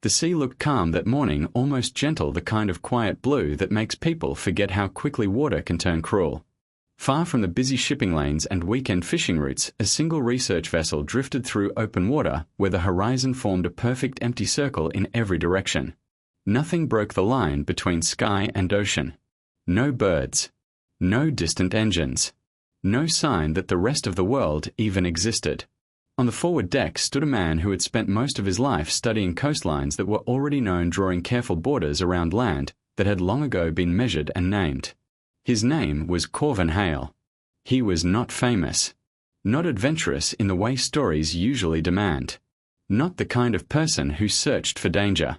The sea looked calm that morning, almost gentle, the kind of quiet blue that makes people forget how quickly water can turn cruel. Far from the busy shipping lanes and weekend fishing routes, a single research vessel drifted through open water where the horizon formed a perfect empty circle in every direction. Nothing broke the line between sky and ocean. No birds. No distant engines. No sign that the rest of the world even existed. On the forward deck stood a man who had spent most of his life studying coastlines that were already known, drawing careful borders around land that had long ago been measured and named. His name was Corvin Hale. He was not famous. Not adventurous in the way stories usually demand. Not the kind of person who searched for danger.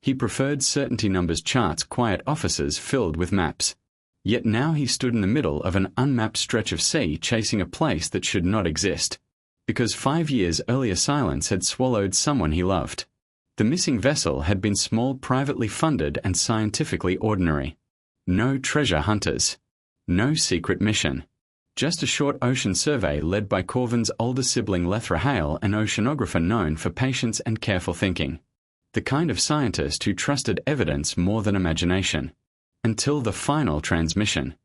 He preferred certainty numbers, charts, quiet offices filled with maps. Yet now he stood in the middle of an unmapped stretch of sea, chasing a place that should not exist. Because 5 years earlier silence had swallowed someone he loved. The missing vessel had been small, privately funded, and scientifically ordinary. No treasure hunters. No secret mission. Just a short ocean survey led by Corvin's older sibling Lethra Hale, an oceanographer known for patience and careful thinking. The kind of scientist who trusted evidence more than imagination. Until the final transmission.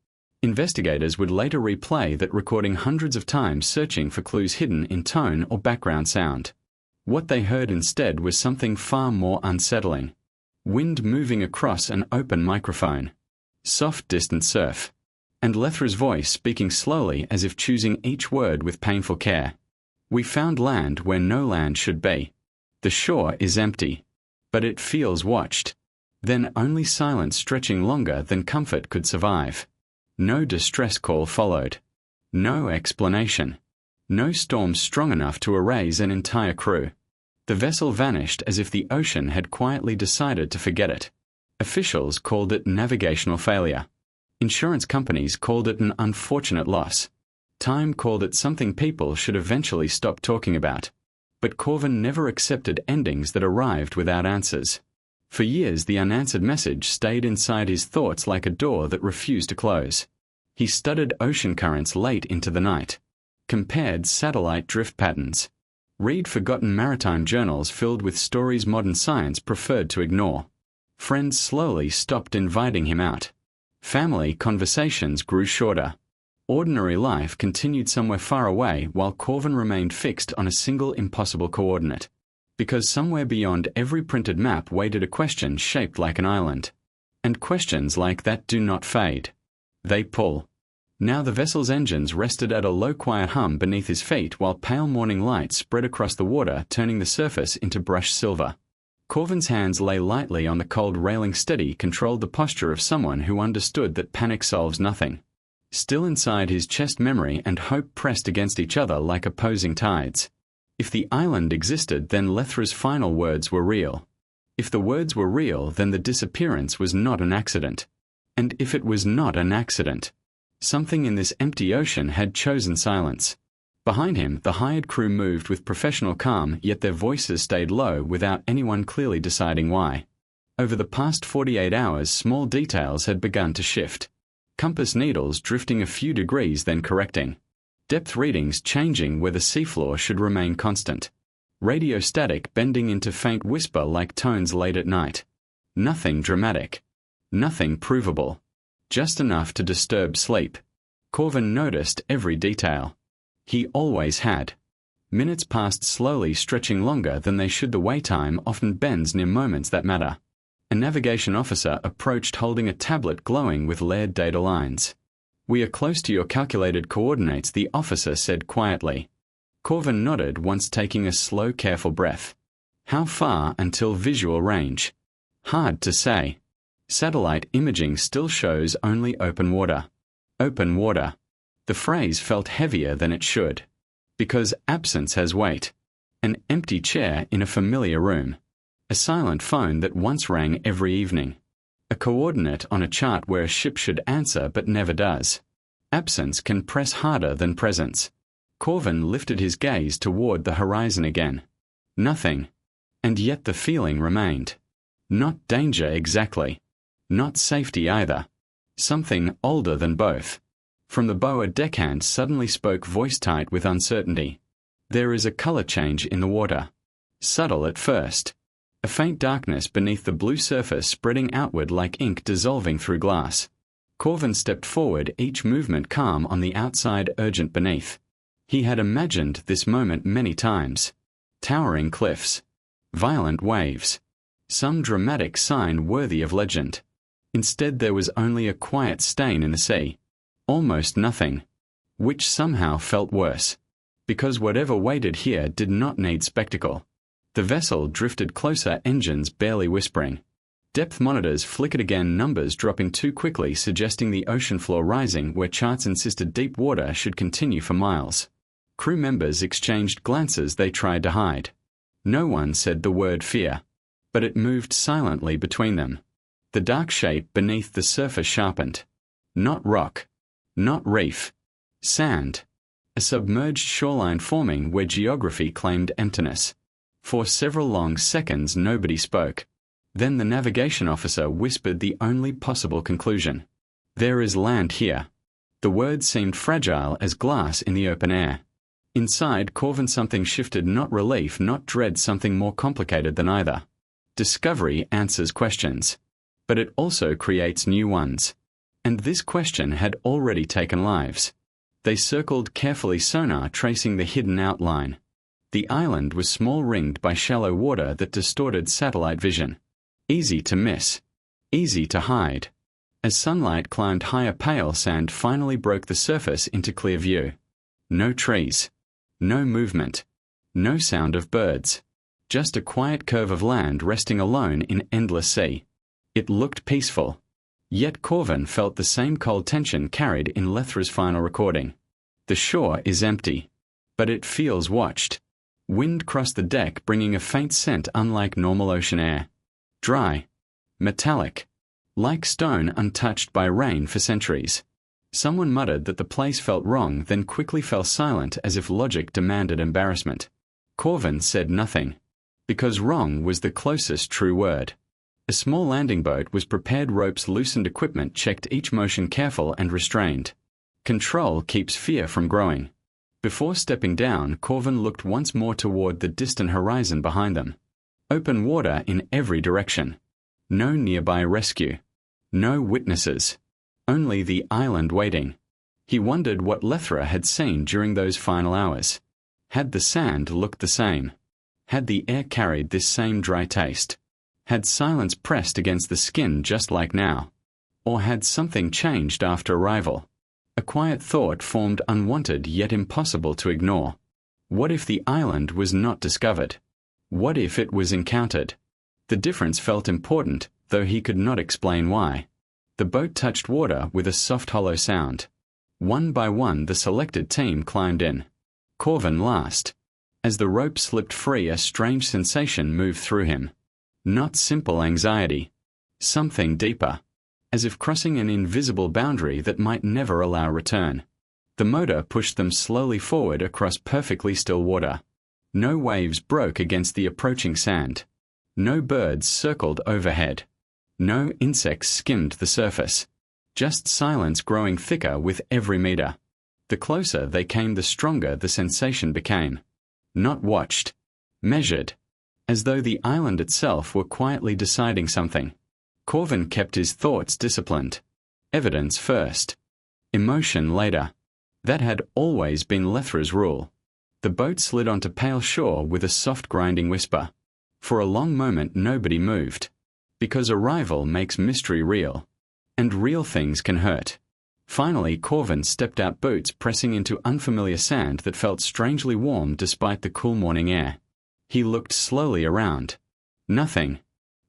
Investigators would later replay that recording hundreds of times, searching for clues hidden in tone or background sound. What they heard instead was something far more unsettling. Wind moving across an open microphone. Soft distant surf. And Lethra's voice speaking slowly, as if choosing each word with painful care. We found land where no land should be. The shore is empty. But it feels watched. Then only silence stretching longer than comfort could survive. No distress call followed. No explanation. No storm strong enough to erase an entire crew. The vessel vanished as if the ocean had quietly decided to forget it. Officials called it navigational failure. Insurance companies called it an unfortunate loss. Time called it something people should eventually stop talking about. But Corvin never accepted endings that arrived without answers. For years the unanswered message stayed inside his thoughts like a door that refused to close. He studied ocean currents late into the night. Compared satellite drift patterns. Read forgotten maritime journals filled with stories modern science preferred to ignore. Friends slowly stopped inviting him out. Family conversations grew shorter. Ordinary life continued somewhere far away while Corvin remained fixed on a single impossible coordinate. Because somewhere beyond every printed map waited a question shaped like an island. And questions like that do not fade. They pull. Now the vessel's engines rested at a low quiet hum beneath his feet while pale morning light spread across the water, turning the surface into brushed silver. Corvin's hands lay lightly on the cold railing, steady, controlled, the posture of someone who understood that panic solves nothing. Still inside his chest, memory and hope pressed against each other like opposing tides. If the island existed, then Lethra's final words were real. If the words were real, then the disappearance was not an accident. And if it was not an accident, something in this empty ocean had chosen silence. Behind him, the hired crew moved with professional calm, yet their voices stayed low without anyone clearly deciding why. Over the past 48 hours, small details had begun to shift. Compass needles drifting a few degrees, then correcting. Depth readings changing where the seafloor should remain constant. Radio static bending into faint whisper like tones late at night. Nothing dramatic. Nothing provable. Just enough to disturb sleep. Corvin noticed every detail. He always had. Minutes passed slowly, stretching longer than they should. The wait time often bends near moments that matter. A navigation officer approached holding a tablet glowing with layered data lines. "We are close to your calculated coordinates," the officer said quietly. Corvin nodded, once taking a slow, careful breath. How far until visual range? Hard to say. Satellite imaging still shows only open water. Open water. The phrase felt heavier than it should. Because absence has weight. An empty chair in a familiar room. A silent phone that once rang every evening. A coordinate on a chart where a ship should answer but never does. Absence can press harder than presence. Corvin lifted his gaze toward the horizon again. Nothing. And yet the feeling remained. Not danger exactly. Not safety either. Something older than both. From the bow, a deckhand suddenly spoke, voice tight with uncertainty. "There is a color change in the water. Subtle at first. A faint darkness beneath the blue surface spreading outward like ink dissolving through glass. Corvin stepped forward, each movement calm on the outside, urgent beneath. He had imagined this moment many times. Towering cliffs. Violent waves. Some dramatic sign worthy of legend. Instead there was only a quiet stain in the sea. Almost nothing. Which somehow felt worse. Because whatever waited here did not need spectacle. The vessel drifted closer, engines barely whispering. Depth monitors flickered again, numbers dropping too quickly, suggesting the ocean floor rising where charts insisted deep water should continue for miles. Crew members exchanged glances they tried to hide. No one said the word fear. But it moved silently between them. The dark shape beneath the surface sharpened. Not rock. Not reef. Sand. A submerged shoreline forming where geography claimed emptiness. For several long seconds nobody spoke. Then the navigation officer whispered the only possible conclusion. There is land here. The words seemed fragile as glass in the open air. Inside Corvin something shifted, not relief, not dread, something more complicated than either. Discovery answers questions. But it also creates new ones. And this question had already taken lives. They circled carefully, sonar tracing the hidden outline. The island was small, ringed by shallow water that distorted satellite vision. Easy to miss. Easy to hide. As sunlight climbed higher, pale sand finally broke the surface into clear view. No trees. No movement. No sound of birds. Just a quiet curve of land resting alone in endless sea. It looked peaceful. Yet Corvin felt the same cold tension carried in Lethra's final recording. The shore is empty. But it feels watched. Wind crossed the deck, bringing a faint scent unlike normal ocean air. Dry. Metallic. Like stone untouched by rain for centuries. Someone muttered that the place felt wrong, then quickly fell silent as if logic demanded embarrassment. Corvin said nothing. Because wrong was the closest true word. A small landing boat was prepared, ropes loosened, equipment checked, each motion careful and restrained. Control keeps fear from growing. Before stepping down, Corvin looked once more toward the distant horizon behind them. Open water in every direction. No nearby rescue. No witnesses. Only the island waiting. He wondered what Lethra had seen during those final hours. Had the sand looked the same? Had the air carried this same dry taste? Had silence pressed against the skin just like now? Or had something changed after arrival? A quiet thought formed, unwanted yet impossible to ignore. What if the island was not discovered? What if it was encountered? The difference felt important, though he could not explain why. The boat touched water with a soft hollow sound. One by one the selected team climbed in. Corvin last. As the rope slipped free, a strange sensation moved through him. Not simple anxiety. Something deeper. As if crossing an invisible boundary that might never allow return. The motor pushed them slowly forward across perfectly still water. No waves broke against the approaching sand. No birds circled overhead. No insects skimmed the surface. Just silence growing thicker with every meter. The closer they came, the stronger the sensation became. Not watched. Measured. As though the island itself were quietly deciding something. Corvin kept his thoughts disciplined. Evidence first. Emotion later. That had always been Lethra's rule. The boat slid onto pale shore with a soft grinding whisper. For a long moment nobody moved. Because arrival makes mystery real. And real things can hurt. Finally Corvin stepped out, boots pressing into unfamiliar sand that felt strangely warm despite the cool morning air. He looked slowly around. Nothing.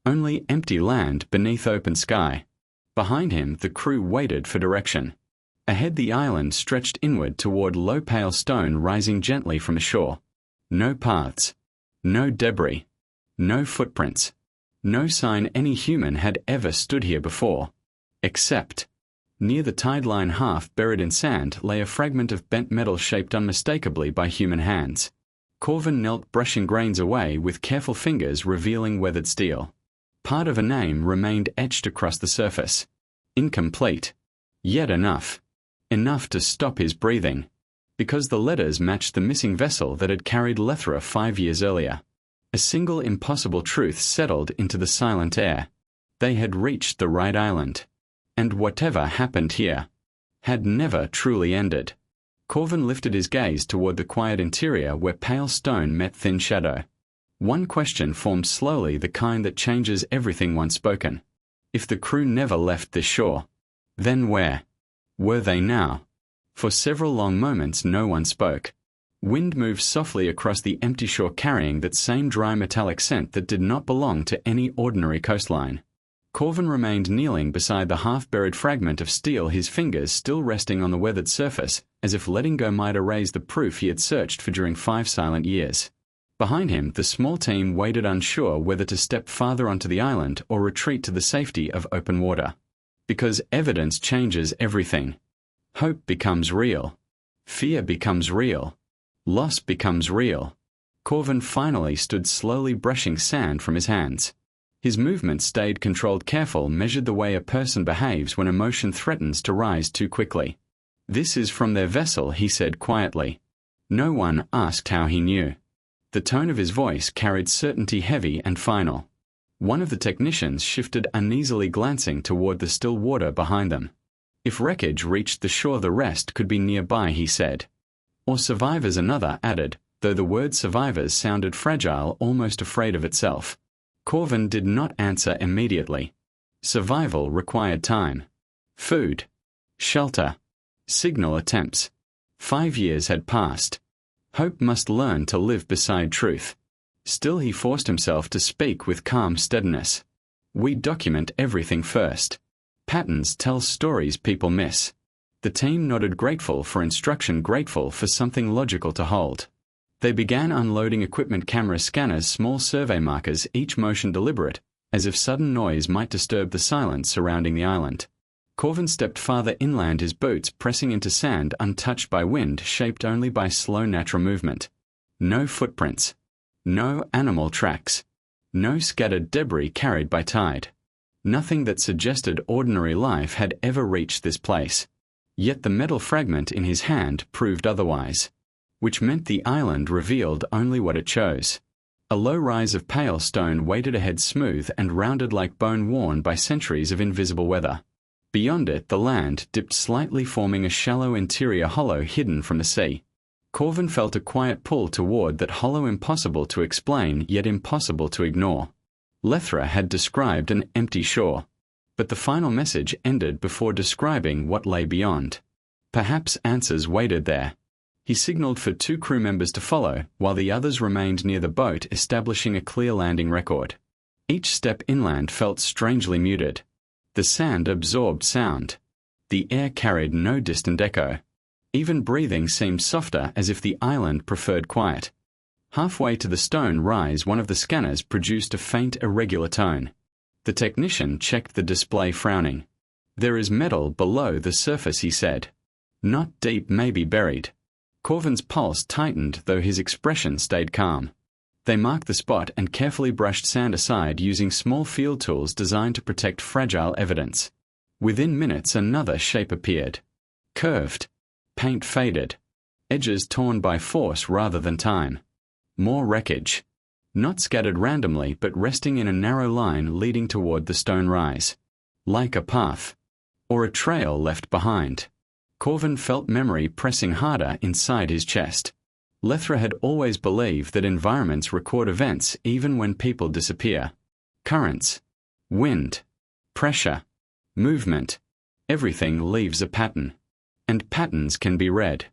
Only empty land beneath open sky. Behind him the crew waited for direction. Ahead the island stretched inward toward low pale stone rising gently from the shore. No paths. No debris. No footprints. No sign any human had ever stood here before. Except, near the tide line, half buried in sand, lay a fragment of bent metal shaped unmistakably by human hands. Corvin knelt, brushing grains away with careful fingers, revealing weathered steel. Part of a name remained etched across the surface. Incomplete. Yet enough. Enough to stop his breathing. Because the letters matched the missing vessel that had carried Lethra 5 years earlier. A single impossible truth settled into the silent air. They had reached the right island. And whatever happened here had never truly ended. Corvin lifted his gaze toward the quiet interior where pale stone met thin shadow. One question formed slowly, the kind that changes everything once spoken. If the crew never left this shore, then where were they now? For several long moments no one spoke. Wind moved softly across the empty shore, carrying that same dry metallic scent that did not belong to any ordinary coastline. Corvin remained kneeling beside the half-buried fragment of steel, his fingers still resting on the weathered surface, as if letting go might erase the proof he had searched for during 5 silent years. Behind him, the small team waited, unsure whether to step farther onto the island or retreat to the safety of open water. Because evidence changes everything. Hope becomes real. Fear becomes real. Loss becomes real. Corvin finally stood, slowly brushing sand from his hands. His movements stayed controlled, careful, measured, the way a person behaves when emotion threatens to rise too quickly. "This is from their vessel," he said quietly. No one asked how he knew. The tone of his voice carried certainty, heavy and final. One of the technicians shifted uneasily, glancing toward the still water behind them. "If wreckage reached the shore, the rest could be nearby," he said. "Or survivors," another added, though the word survivors sounded fragile, almost afraid of itself. Corvin did not answer immediately. Survival required time. Food. Shelter. Signal attempts. 5 years had passed. Hope must learn to live beside truth. Still he forced himself to speak with calm steadiness. "We document everything first. Patterns tell stories people miss." The team nodded, grateful for instruction, grateful for something logical to hold. They began unloading equipment, cameras, scanners, small survey markers, each motion deliberate, as if sudden noise might disturb the silence surrounding the island. Corvin stepped farther inland, his boots pressing into sand untouched by wind, shaped only by slow natural movement. No footprints. No animal tracks. No scattered debris carried by tide. Nothing that suggested ordinary life had ever reached this place. Yet the metal fragment in his hand proved otherwise. Which meant the island revealed only what it chose. A low rise of pale stone waited ahead, smooth and rounded like bone worn by centuries of invisible weather. Beyond it, the land dipped slightly, forming a shallow interior hollow hidden from the sea. Corvin felt a quiet pull toward that hollow, impossible to explain, yet impossible to ignore. Lethra had described an empty shore, but the final message ended before describing what lay beyond. Perhaps answers waited there. He signaled for 2 crew members to follow, while the others remained near the boat, establishing a clear landing record. Each step inland felt strangely muted. The sand absorbed sound. The air carried no distant echo. Even breathing seemed softer, as if the island preferred quiet. Halfway to the stone rise, one of the scanners produced a faint, irregular tone. The technician checked the display, frowning. "There is metal below the surface," he said. "Not deep, maybe buried." Corvin's pulse tightened, though his expression stayed calm. They marked the spot and carefully brushed sand aside, using small field tools designed to protect fragile evidence. Within minutes another shape appeared. Curved. Paint faded. Edges torn by force rather than time. More wreckage. Not scattered randomly, but resting in a narrow line leading toward the stone rise. Like a path. Or a trail left behind. Corvin felt memory pressing harder inside his chest. Lethra had always believed that environments record events even when people disappear. Currents. Wind. Pressure. Movement. Everything leaves a pattern. And patterns can be read.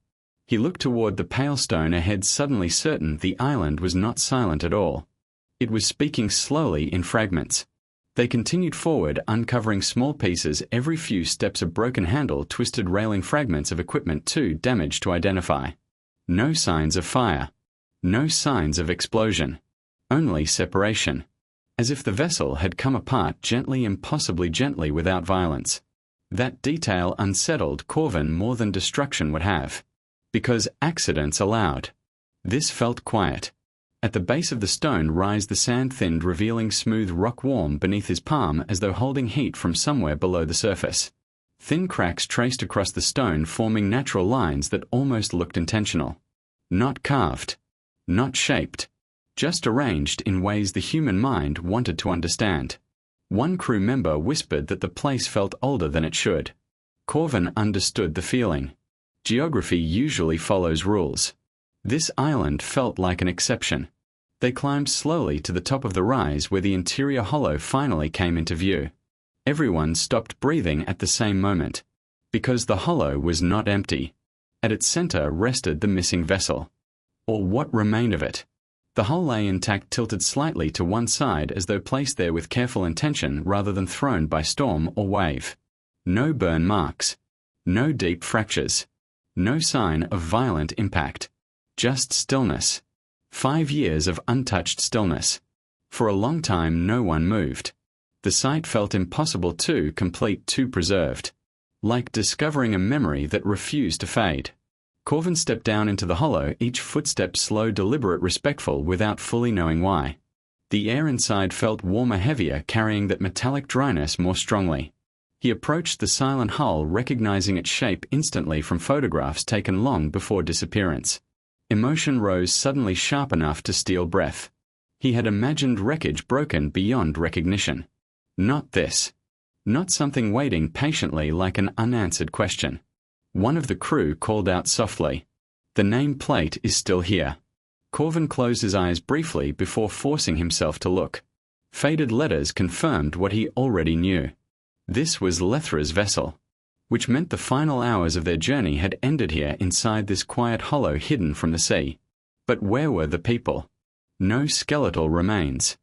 He looked toward the pale stone ahead, suddenly certain the island was not silent at all. It was speaking slowly in fragments. They continued forward, uncovering small pieces every few steps, a broken handle, twisted railing, fragments of equipment too damaged to identify. No signs of fire. No signs of explosion. Only separation. As if the vessel had come apart gently, impossibly gently, without violence. That detail unsettled Corvin more than destruction would have. Because accidents allowed. This felt quiet. At the base of the stone rise, the sand thinned, revealing smooth rock warm beneath his palm, as though holding heat from somewhere below the surface. Thin cracks traced across the stone, forming natural lines that almost looked intentional. Not carved. Not shaped. just arranged in ways the human mind wanted to understand. One crew member whispered that the place felt older than it should. Corvin understood the feeling. Geography usually follows rules. This island felt like an exception. They climbed slowly to the top of the rise where the interior hollow finally came into view. Everyone stopped breathing at the same moment. Because the hollow was not empty. At its center rested the missing vessel. Or what remained of it. The hull lay intact, tilted slightly to one side as though placed there with careful intention rather than thrown by storm or wave. No burn marks. No deep fractures. No sign of violent impact. Just stillness. 5 years of untouched stillness. For a long time no one moved. The sight felt impossible to complete, too preserved. Like discovering a memory that refused to fade. Corvin stepped down into the hollow, each footstep slow, deliberate, respectful, without fully knowing why. The air inside felt warmer, heavier, carrying that metallic dryness more strongly. He approached the silent hull, recognizing its shape instantly from photographs taken long before disappearance. Emotion rose suddenly, sharp enough to steal breath. He had imagined wreckage broken beyond recognition. Not this. Not something waiting patiently like an unanswered question. One of the crew called out softly. The name plate is still here. Corvin closed his eyes briefly before forcing himself to look. Faded letters confirmed what he already knew. This was Lethra's vessel. Which meant the final hours of their journey had ended here inside this quiet hollow hidden from the sea. But where were the people? No skeletal remains.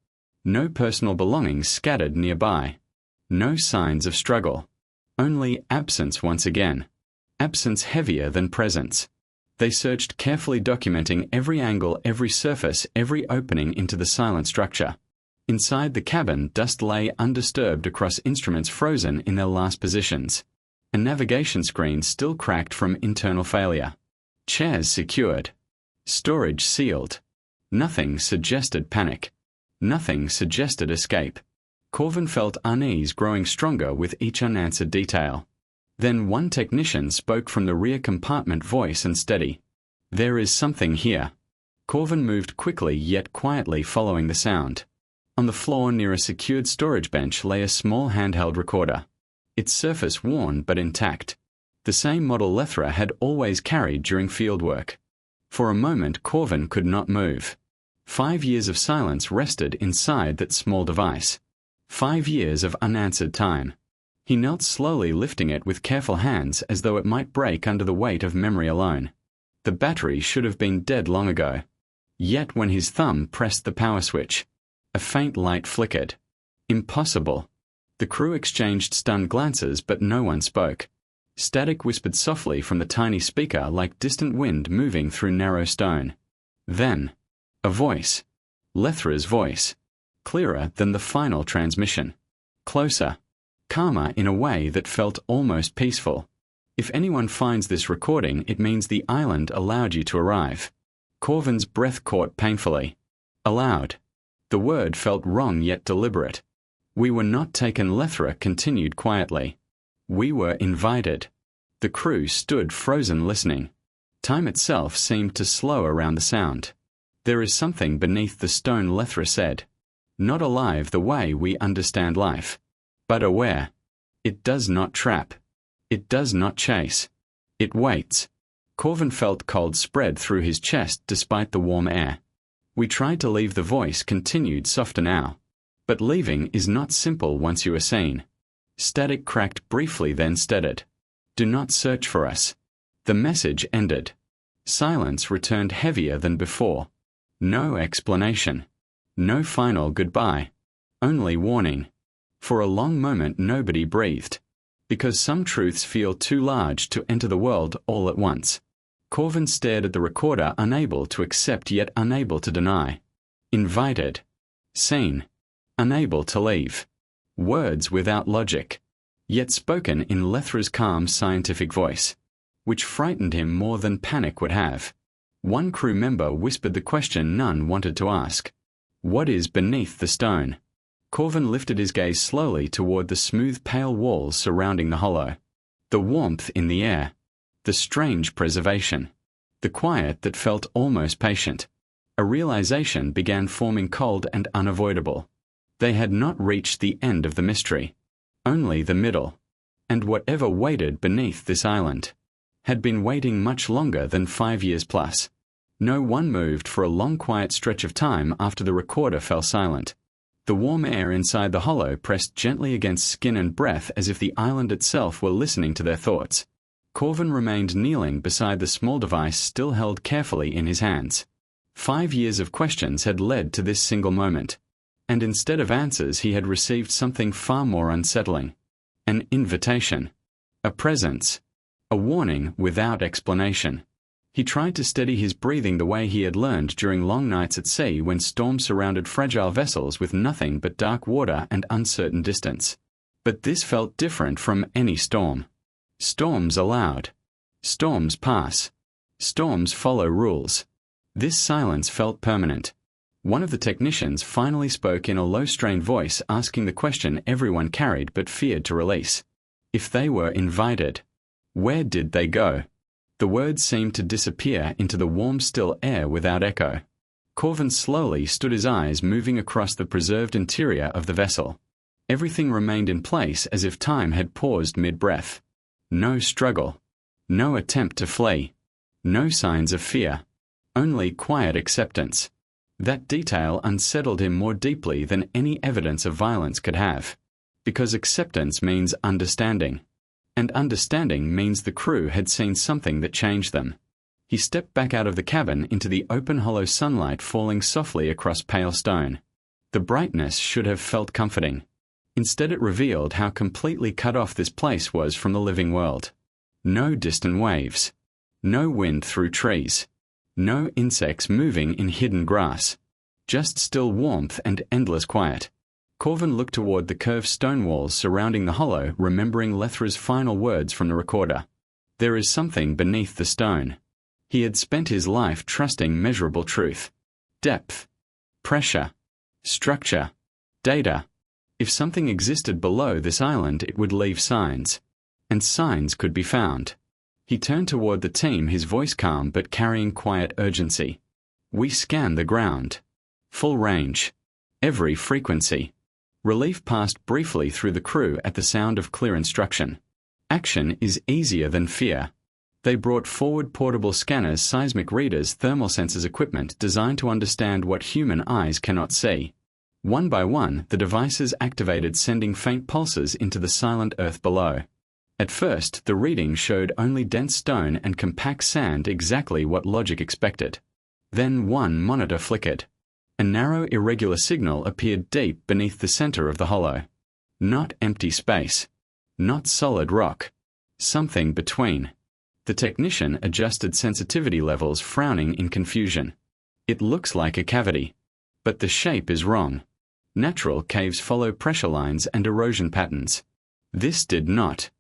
No personal belongings scattered nearby. No signs of struggle. Only absence once again. Absence heavier than presence. They searched carefully, documenting every angle, every surface, every opening into the silent structure. Inside the cabin, dust lay undisturbed across instruments frozen in their last positions. A navigation screen still cracked from internal failure. Chairs secured. Storage sealed. Nothing suggested panic. Nothing suggested escape. Corvin felt unease growing stronger with each unanswered detail. Then one technician spoke from the rear compartment, voice and steady. There is something here. Corvin moved quickly yet quietly, following the sound. On the floor near a secured storage bench lay a small handheld recorder. Its surface worn but intact. The same model Lethra had always carried during fieldwork. For a moment Corvin could not move. 5 years of silence rested inside that small device. 5 years of unanswered time. He knelt slowly, lifting it with careful hands as though it might break under the weight of memory alone. The battery should have been dead long ago. Yet when his thumb pressed the power switch, a faint light flickered. Impossible. The crew exchanged stunned glances, but no one spoke. Static whispered softly from the tiny speaker like distant wind moving through narrow stone. Then, a voice. Lethra's voice. Clearer than the final transmission. Closer. Calmer in a way that felt almost peaceful. If anyone finds this recording, it means the island allowed you to arrive. Corvin's breath caught painfully. Allowed. The word felt wrong yet deliberate. We were not taken, Lethra continued quietly. We were invited. The crew stood frozen, listening. Time itself seemed to slow around the sound. There is something beneath the stone, Lethra said. Not alive the way we understand life. But aware. It does not trap. It does not chase. It waits. Corvin felt cold spread through his chest despite the warm air. We tried to leave, the voice continued, softer now. But leaving is not simple once you are seen. Static cracked briefly, then steadied. Do not search for us. The message ended. Silence returned, heavier than before. No explanation. No final goodbye. Only warning. For a long moment nobody breathed. Because some truths feel too large to enter the world all at once. Corvin stared at the recorder, unable to accept yet unable to deny. Invited. Seen. Unable to leave. Words without logic. Yet spoken in Lethra's calm scientific voice. Which frightened him more than panic would have. One crew member whispered the question none wanted to ask. What is beneath the stone? Corvin lifted his gaze slowly toward the smooth pale walls surrounding the hollow. The warmth in the air. The strange preservation. The quiet that felt almost patient. A realization began forming cold and unavoidable. They had not reached the end of the mystery, only the middle. And whatever waited beneath this island had been waiting much longer than 5 years plus. No one moved for a long quiet stretch of time after the recorder fell silent. The warm air inside the hollow pressed gently against skin and breath as if the island itself were listening to their thoughts. Corvin remained kneeling beside the small device still held carefully in his hands. 5 years of questions had led to this single moment. And instead of answers he had received something far more unsettling. An invitation. A presence. A warning without explanation. He tried to steady his breathing the way he had learned during long nights at sea when storms surrounded fragile vessels with nothing but dark water and uncertain distance. But this felt different from any storm. Storms allowed. Storms pass. Storms follow rules. This silence felt permanent. One of the technicians finally spoke in a low-strained voice, asking the question everyone carried but feared to release. If they were invited, where did they go? The words seemed to disappear into the warm, still air without echo. Corvin slowly stood, his eyes moving across the preserved interior of the vessel. Everything remained in place as if time had paused mid-breath. No struggle. No attempt to flee. No signs of fear. Only quiet acceptance. That detail unsettled him more deeply than any evidence of violence could have. Because acceptance means understanding. And understanding means the crew had seen something that changed them. He stepped back out of the cabin into the open hollow sunlight falling softly across pale stone. The brightness should have felt comforting. Instead it revealed how completely cut off this place was from the living world. No distant waves. No wind through trees. No insects moving in hidden grass. Just still warmth and endless quiet. Corvin looked toward the curved stone walls surrounding the hollow, remembering Lethra's final words from the recorder. There is something beneath the stone. He had spent his life trusting measurable truth. Depth. Pressure. Structure. Data. If something existed below this island, it would leave signs. And signs could be found. He turned toward the team, his voice calm but carrying quiet urgency. We scan the ground. Full range. Every frequency. Relief passed briefly through the crew at the sound of clear instruction. Action is easier than fear. They brought forward portable scanners, seismic readers, thermal sensors, equipment designed to understand what human eyes cannot see. One by one, the devices activated, sending faint pulses into the silent earth below. At first, the reading showed only dense stone and compact sand, exactly what logic expected. Then one monitor flickered. A narrow, irregular signal appeared deep beneath the center of the hollow. Not empty space. Not solid rock. Something between. The technician adjusted sensitivity levels, frowning in confusion. It looks like a cavity. But the shape is wrong. Natural caves follow pressure lines and erosion patterns. This did not.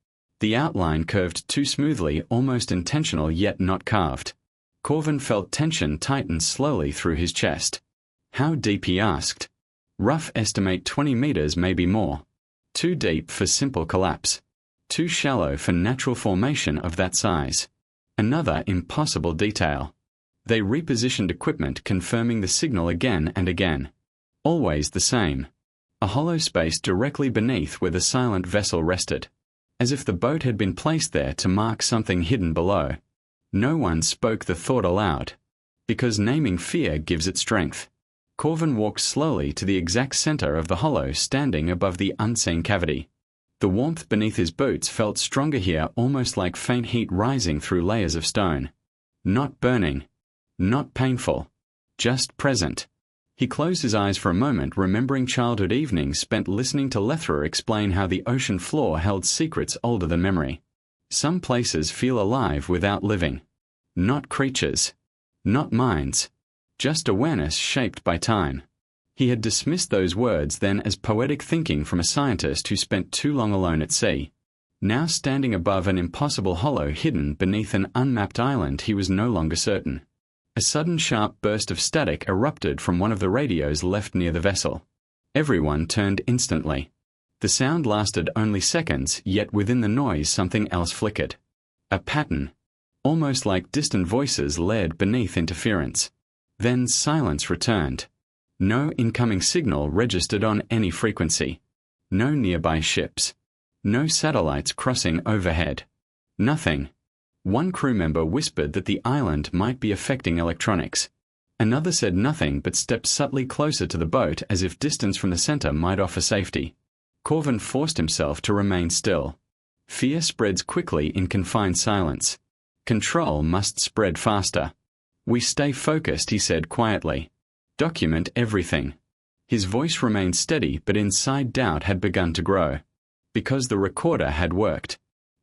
The outline curved too smoothly, almost intentional yet not carved. Corvin felt tension tighten slowly through his chest. How deep, he asked. Rough estimate 20 meters, maybe more. Too deep for simple collapse. Too shallow for natural formation of that size. Another impossible detail. They repositioned equipment, confirming the signal again and again. Always the same. A hollow space directly beneath where the silent vessel rested. As if the boat had been placed there to mark something hidden below. No one spoke the thought aloud. Because naming fear gives it strength. Corvin walked slowly to the exact center of the hollow, standing above the unseen cavity. The warmth beneath his boots felt stronger here, almost like faint heat rising through layers of stone. Not burning. Not painful. Just present. He closed his eyes for a moment, remembering childhood evenings spent listening to Lethra explain how the ocean floor held secrets older than memory. Some places feel alive without living. Not creatures. Not minds. Just awareness shaped by time. He had dismissed those words then as poetic thinking from a scientist who spent too long alone at sea. Now standing above an impossible hollow hidden beneath an unmapped island, he was no longer certain. A sudden sharp burst of static erupted from one of the radios left near the vessel. Everyone turned instantly. The sound lasted only seconds, yet within the noise something else flickered. A pattern. Almost like distant voices layered beneath interference. Then silence returned. No incoming signal registered on any frequency. No nearby ships. No satellites crossing overhead. Nothing. One crew member whispered that the island might be affecting electronics. Another said nothing but stepped subtly closer to the boat as if distance from the center might offer safety. Corvin forced himself to remain still. Fear spreads quickly in confined silence. Control must spread faster. We stay focused, he said quietly. Document everything. His voice remained steady, but inside doubt had begun to grow. Because the recorder had worked.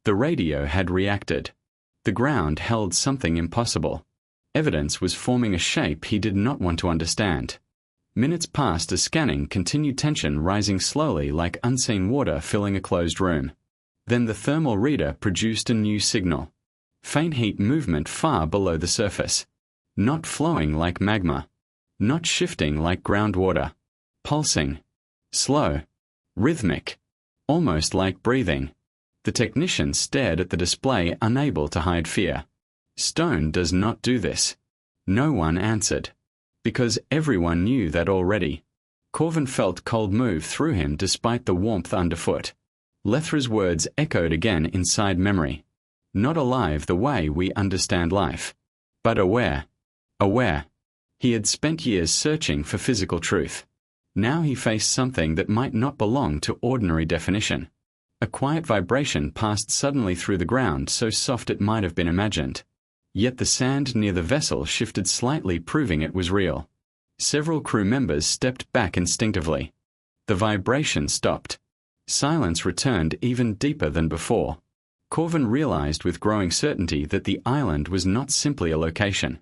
The radio had reacted. The ground held something impossible. Evidence was forming a shape he did not want to understand. Minutes passed as scanning continued, tension rising slowly like unseen water filling a closed room. Then the thermal reader produced a new signal. Faint heat movement far below the surface. Not flowing like magma. Not shifting like groundwater. Pulsing. Slow. Rhythmic. Almost like breathing. The technician stared at the display, unable to hide fear. Stone does not do this. No one answered. Because everyone knew that already. Corvin felt cold move through him despite the warmth underfoot. Lethra's words echoed again inside memory. Not alive the way we understand life. But aware. Aware. He had spent years searching for physical truth. Now he faced something that might not belong to ordinary definition. A quiet vibration passed suddenly through the ground, so soft it might have been imagined. Yet the sand near the vessel shifted slightly, proving it was real. Several crew members stepped back instinctively. The vibration stopped. Silence returned even deeper than before. Corvin realized with growing certainty that the island was not simply a location.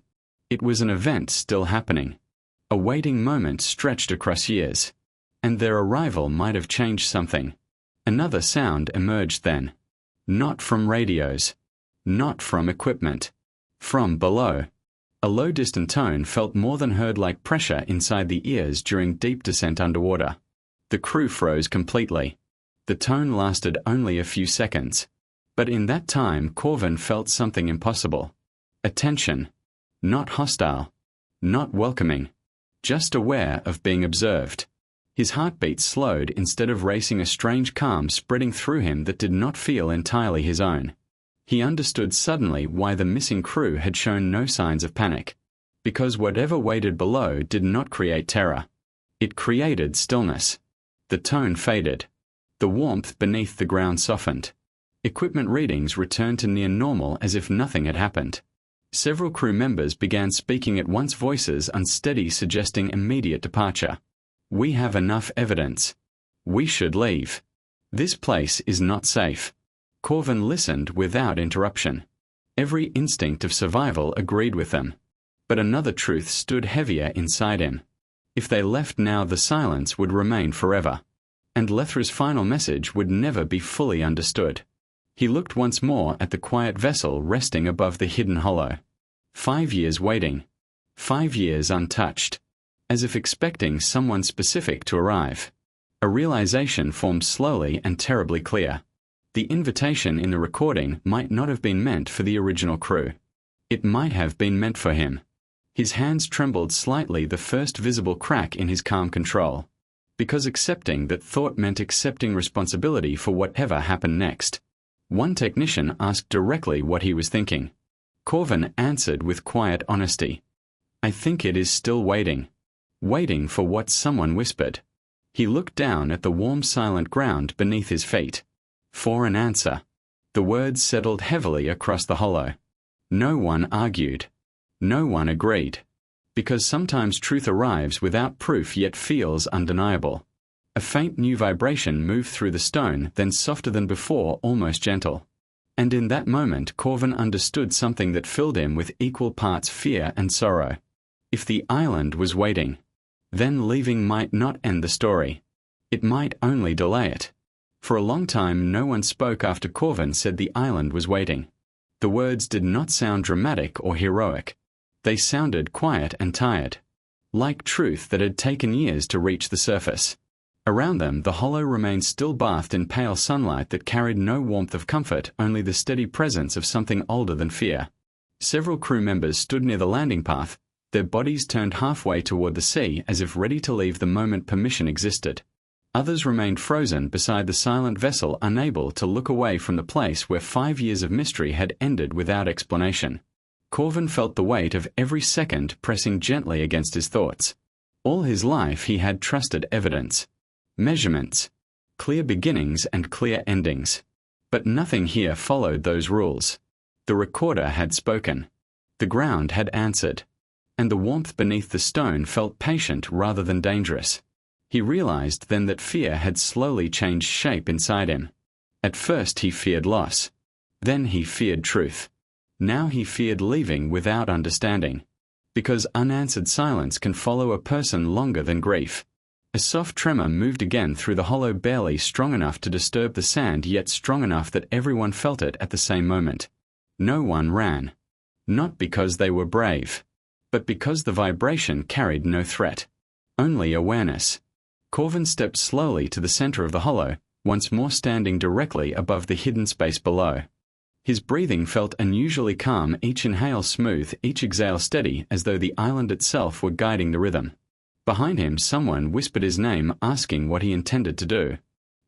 It was an event still happening. A waiting moment stretched across years. And their arrival might have changed something. Another sound emerged then. Not from radios. Not from equipment. From below. A low distant tone felt more than heard, like pressure inside the ears during deep descent underwater. The crew froze completely. The tone lasted only a few seconds. But in that time Corvin felt something impossible. Attention. Not hostile. Not welcoming. Just aware of being observed. His heartbeat slowed instead of racing, a strange calm spreading through him that did not feel entirely his own. He understood suddenly why the missing crew had shown no signs of panic. Because whatever waited below did not create terror. It created stillness. The tone faded. The warmth beneath the ground softened. Equipment readings returned to near normal as if nothing had happened. Several crew members began speaking at once, voices unsteady, suggesting immediate departure. We have enough evidence. We should leave. This place is not safe. Corvin listened without interruption. Every instinct of survival agreed with them. But another truth stood heavier inside him. If they left now, the silence would remain forever. And Lethra's final message would never be fully understood. He looked once more at the quiet vessel resting above the hidden hollow. 5 years waiting. 5 years untouched. As if expecting someone specific to arrive. A realization formed slowly and terribly clear. The invitation in the recording might not have been meant for the original crew. It might have been meant for him. His hands trembled slightly, the first visible crack in his calm control. Because accepting that thought meant accepting responsibility for whatever happened next. One technician asked directly what he was thinking. Corvin answered with quiet honesty. I think it is still waiting. Waiting for what someone whispered. He looked down at the warm, silent ground beneath his feet. For an answer. The words settled heavily across the hollow. No one argued. No one agreed. Because sometimes truth arrives without proof yet feels undeniable. A faint new vibration moved through the stone, then softer than before, almost gentle. And in that moment Corvin understood something that filled him with equal parts fear and sorrow. If the island was waiting, then leaving might not end the story. It might only delay it. For a long time no one spoke after Corvin said the island was waiting. The words did not sound dramatic or heroic. They sounded quiet and tired. Like truth that had taken years to reach the surface. Around them the hollow remained still, bathed in pale sunlight that carried no warmth of comfort, only the steady presence of something older than fear. Several crew members stood near the landing path, Their bodies turned halfway toward the sea as if ready to leave the moment permission existed. Others remained frozen beside the silent vessel, unable to look away from the place where 5 years of mystery had ended without explanation. Corvin felt the weight of every second pressing gently against his thoughts. All his life he had trusted evidence, measurements, clear beginnings and clear endings. But nothing here followed those rules. The recorder had spoken. The ground had answered. And the warmth beneath the stone felt patient rather than dangerous. He realized then that fear had slowly changed shape inside him. At first he feared loss. Then he feared truth. Now he feared leaving without understanding. Because unanswered silence can follow a person longer than grief. A soft tremor moved again through the hollow, barely strong enough to disturb the sand, yet strong enough that everyone felt it at the same moment. No one ran. Not because they were brave, but because the vibration carried no threat. Only awareness. Corvin stepped slowly to the center of the hollow, once more standing directly above the hidden space below. His breathing felt unusually calm, each inhale smooth, each exhale steady, as though the island itself were guiding the rhythm. Behind him someone whispered his name, asking what he intended to do.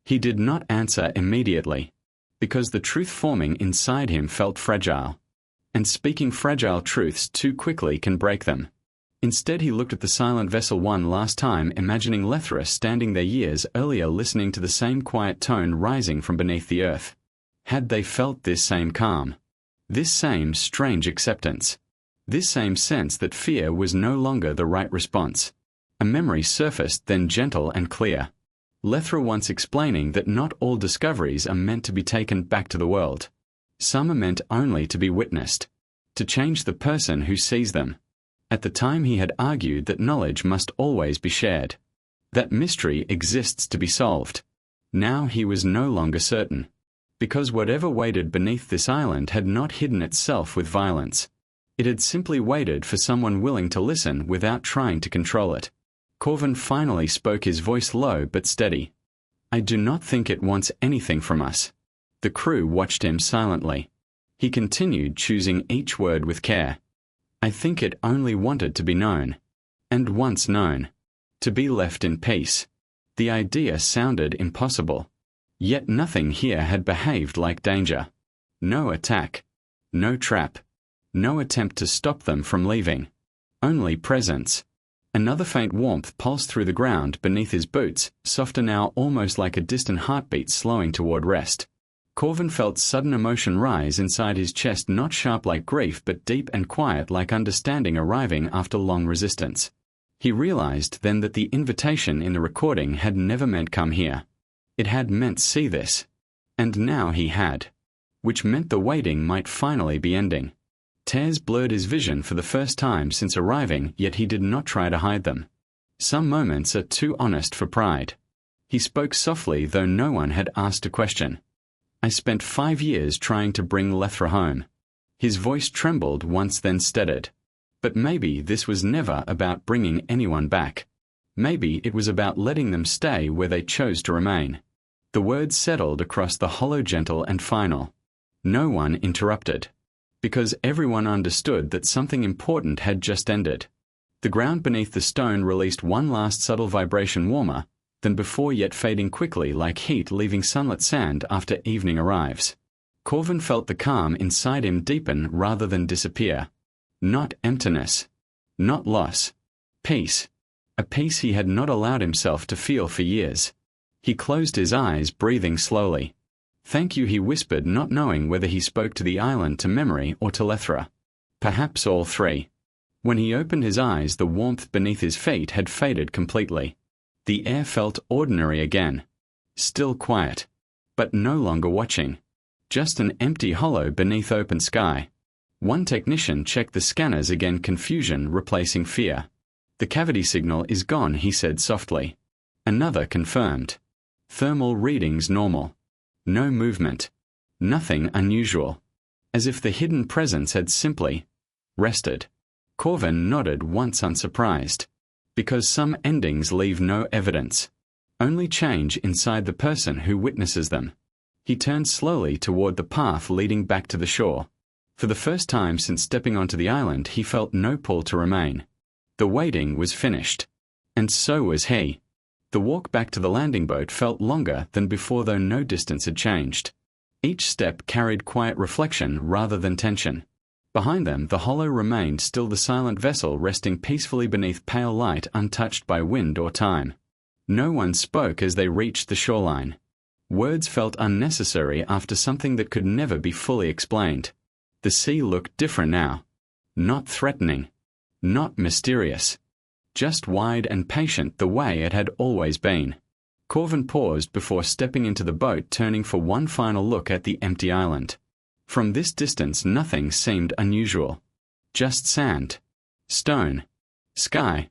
He did not answer immediately, because the truth forming inside him felt fragile. And speaking fragile truths too quickly can break them. Instead he looked at the silent vessel one last time, imagining Lethra standing there years earlier, listening to the same quiet tone rising from beneath the earth. Had they felt this same calm? This same strange acceptance? This same sense that fear was no longer the right response? A memory surfaced then, gentle and clear. Lethra once explaining that not all discoveries are meant to be taken back to the world. Some are meant only to be witnessed, to change the person who sees them. At the time he had argued that knowledge must always be shared, that mystery exists to be solved. Now he was no longer certain, because whatever waited beneath this island had not hidden itself with violence. It had simply waited for someone willing to listen without trying to control it. Corvin finally spoke, his voice low but steady. "I do not think it wants anything from us." The crew watched him silently. He continued, choosing each word with care. "I think it only wanted to be known. And once known, to be left in peace." The idea sounded impossible. Yet nothing here had behaved like danger. No attack. No trap. No attempt to stop them from leaving. Only presence. Another faint warmth pulsed through the ground beneath his boots, softer now, almost like a distant heartbeat slowing toward rest. Corvin felt sudden emotion rise inside his chest, not sharp like grief, but deep and quiet like understanding arriving after long resistance. He realized then that the invitation in the recording had never meant come here. It had meant see this. And now he had. Which meant the waiting might finally be ending. Tears blurred his vision for the first time since arriving, yet he did not try to hide them. Some moments are too honest for pride. He spoke softly, though no one had asked a question. "I spent 5 years trying to bring Lethra home." His voice trembled once, then steadied. But maybe this was never about bringing anyone back. Maybe it was about letting them stay where they chose to remain. The words settled across the hollow, gentle and final. No one interrupted. Because everyone understood that something important had just ended. The ground beneath the stone released one last subtle vibration, warmer than before, yet fading quickly like heat leaving sunlit sand after evening arrives. Corvin felt the calm inside him deepen rather than disappear. Not emptiness. Not loss. Peace. A peace he had not allowed himself to feel for years. He closed his eyes, breathing slowly. "Thank you," he whispered, not knowing whether he spoke to the island, to memory, or to Lethra. Perhaps all three. When he opened his eyes, the warmth beneath his feet had faded completely. The air felt ordinary again. Still quiet. But no longer watching. Just an empty hollow beneath open sky. One technician checked the scanners again, confusion replacing fear. "The cavity signal is gone," he said softly. Another confirmed. Thermal readings normal. No movement. Nothing unusual. As if the hidden presence had simply rested. Corvin nodded once, unsurprised. Because some endings leave no evidence. Only change inside the person who witnesses them. He turned slowly toward the path leading back to the shore. For the first time since stepping onto the island, he felt no pull to remain. The waiting was finished. And so was he. The walk back to the landing boat felt longer than before, though no distance had changed. Each step carried quiet reflection rather than tension. Behind them, the hollow remained still, the silent vessel resting peacefully beneath pale light, untouched by wind or time. No one spoke as they reached the shoreline. Words felt unnecessary after something that could never be fully explained. The sea looked different now. Not threatening. Not mysterious. Just wide and patient, the way it had always been. Corvin paused before stepping into the boat, turning for one final look at the empty island. From this distance nothing seemed unusual. Just sand. Stone. Sky.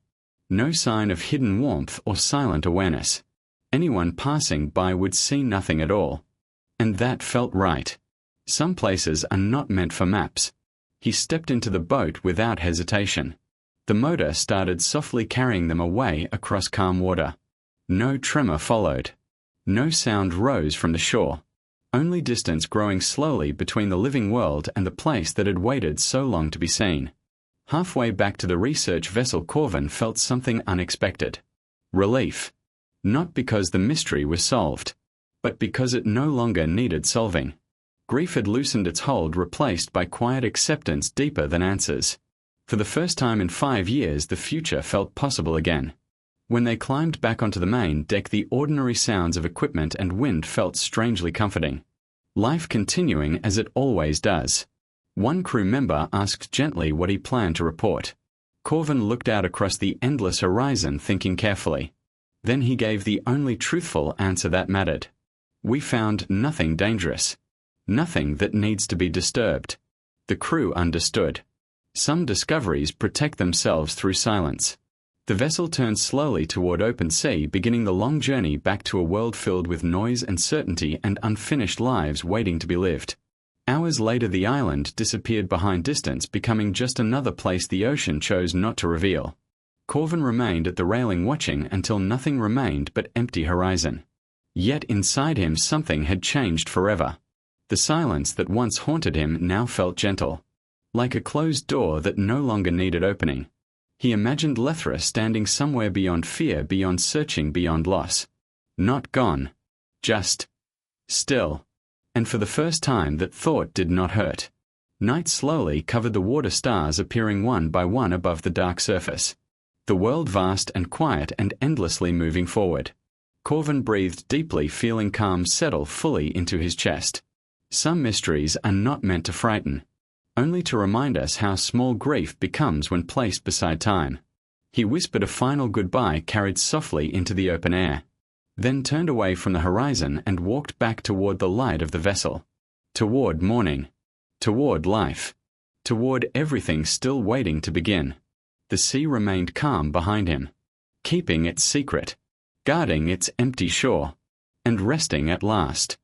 No sign of hidden warmth or silent awareness. Anyone passing by would see nothing at all. And that felt right. Some places are not meant for maps. He stepped into the boat without hesitation. The motor started softly, carrying them away across calm water. No tremor followed. No sound rose from the shore. Only distance growing slowly between the living world and the place that had waited so long to be seen. Halfway back to the research vessel, Corvin felt something unexpected. Relief. Not because the mystery was solved, but because it no longer needed solving. Grief had loosened its hold, replaced by quiet acceptance deeper than answers. For the first time in 5 years, the future felt possible again. When they climbed back onto the main deck, the ordinary sounds of equipment and wind felt strangely comforting. Life continuing as it always does. One crew member asked gently what he planned to report. Corvin looked out across the endless horizon, thinking carefully. Then he gave the only truthful answer that mattered. We found nothing dangerous. Nothing that needs to be disturbed. The crew understood. Some discoveries protect themselves through silence. The vessel turned slowly toward open sea, beginning the long journey back to a world filled with noise, uncertainty, and unfinished lives waiting to be lived. Hours later, the island disappeared behind distance, becoming just another place the ocean chose not to reveal. Corvin remained at the railing, watching until nothing remained but empty horizon. Yet inside him something had changed forever. The silence that once haunted him now felt gentle. Like a closed door that no longer needed opening. He imagined Lethra standing somewhere beyond fear, beyond searching, beyond loss. Not gone. Just still. And for the first time that thought did not hurt. Night slowly covered the water, stars appearing one by one above the dark surface. The world vast and quiet and endlessly moving forward. Corvin breathed deeply, feeling calm settle fully into his chest. Some mysteries are not meant to frighten. Only to remind us how small grief becomes when placed beside time. He whispered a final goodbye, carried softly into the open air. Then turned away from the horizon and walked back toward the light of the vessel. Toward morning. Toward life. Toward everything still waiting to begin. The sea remained calm behind him. Keeping its secret. Guarding its empty shore. And resting at last.